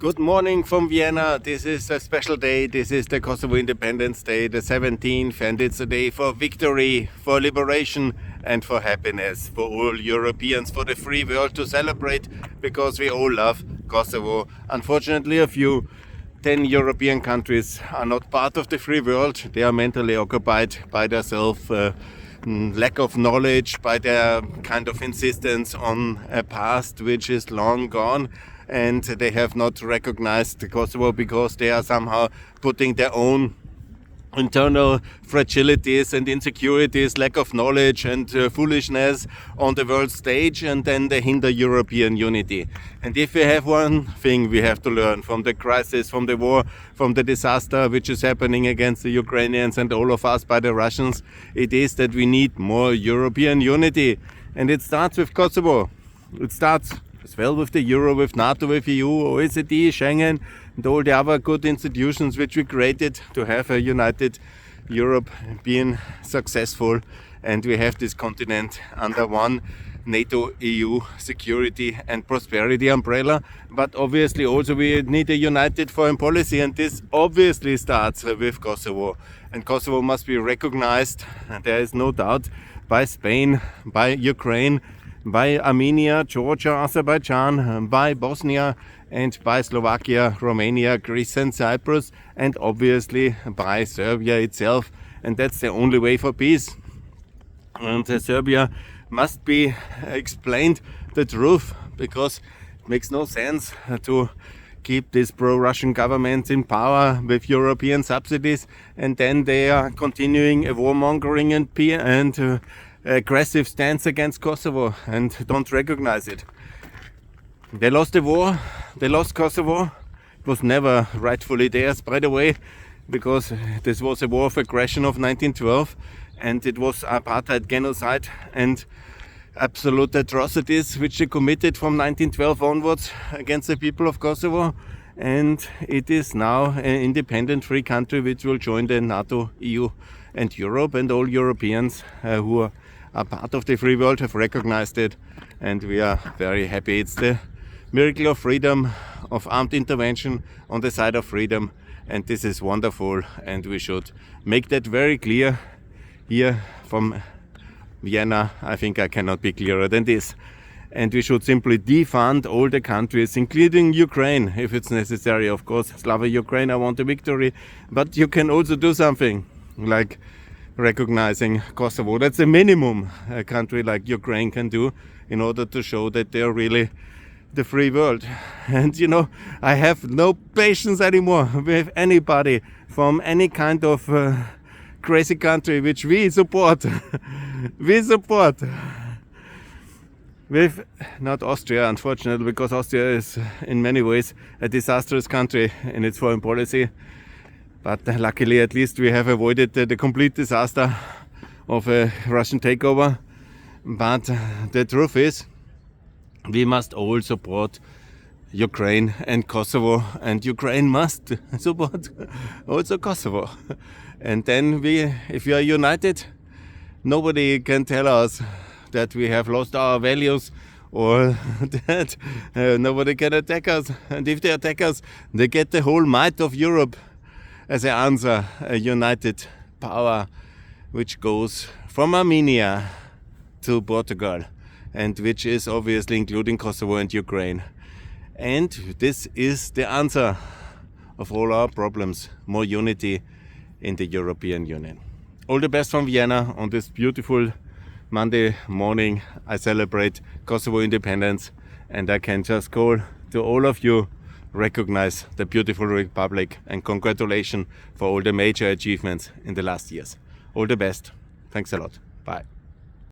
Good morning from Vienna. This is a special day. This is the Kosovo Independence Day, the 17th, and it's a day for victory, for liberation, and for happiness for all Europeans, for the free world to celebrate, because we all love Kosovo. Unfortunately, a few 10 European countries are not part of the free world. They are mentally occupied by their lack of knowledge, by their kind of insistence on a past which is long gone. And they have not recognized Kosovo because they are somehow putting their own internal fragilities and insecurities, lack of knowledge and foolishness on the world stage, and then they hinder European unity. And if we have one thing we have to learn from the crisis, from the war, from the disaster which is happening against the Ukrainians and all of us by the Russians, it is that we need more European unity. And it starts with Kosovo. It starts as well with the Euro, with NATO, with EU, OECD, Schengen, and all the other good institutions which we created to have a united Europe being successful. And we have this continent under one NATO, EU security and prosperity umbrella. But obviously also we need a united foreign policy, and this obviously starts with Kosovo. And Kosovo must be recognized, and there is no doubt, by Spain, by Ukraine, by Armenia, Georgia, Azerbaijan, by Bosnia, and by Slovakia, Romania, Greece and Cyprus, and obviously by Serbia itself. And that's the only way for peace. And Serbia must be explained the truth, because it makes no sense to keep this pro-Russian government in power with European subsidies, and then they are continuing a warmongering and aggressive stance against Kosovo and don't recognize it. They lost the war, they lost Kosovo. It was never rightfully theirs, by the way, because this was a war of aggression of 1912, and it was apartheid, genocide and absolute atrocities which they committed from 1912 onwards against the people of Kosovo. And it is now an independent free country which will join the NATO, EU and Europe, and all Europeans who are part of the free world have recognized it, and we are very happy. It's the miracle of freedom, of armed intervention on the side of freedom, and this is wonderful, and we should make that very clear here from Vienna. I think I cannot be clearer than this. And we should simply defund all the countries, including Ukraine, if it's necessary. Of course, Slava Ukraine, I want a victory, but you can also do something like recognizing Kosovo. That's the minimum a country like Ukraine can do in order to show that they are really the free world. And I have no patience anymore with anybody from any kind of crazy country which we support. We support with not Austria, unfortunately, because Austria is in many ways a disastrous country in its foreign policy. But luckily, at least we have avoided the complete disaster of a Russian takeover. But the truth is, we must all support Ukraine and Kosovo, and Ukraine must support also Kosovo. And then if we are united, nobody can tell us that we have lost our values, or that nobody can attack us. And if they attack us, they get the whole might of Europe as an answer, a united power which goes from Armenia to Portugal, and which is obviously including Kosovo and Ukraine. And this is the answer of all our problems: more unity in the European Union. All the best from Vienna on this beautiful Monday morning. I celebrate Kosovo independence, and I can just call to all of you: recognize the beautiful republic, and congratulations for all the major achievements in the last years. All the best. Thanks a lot. Bye.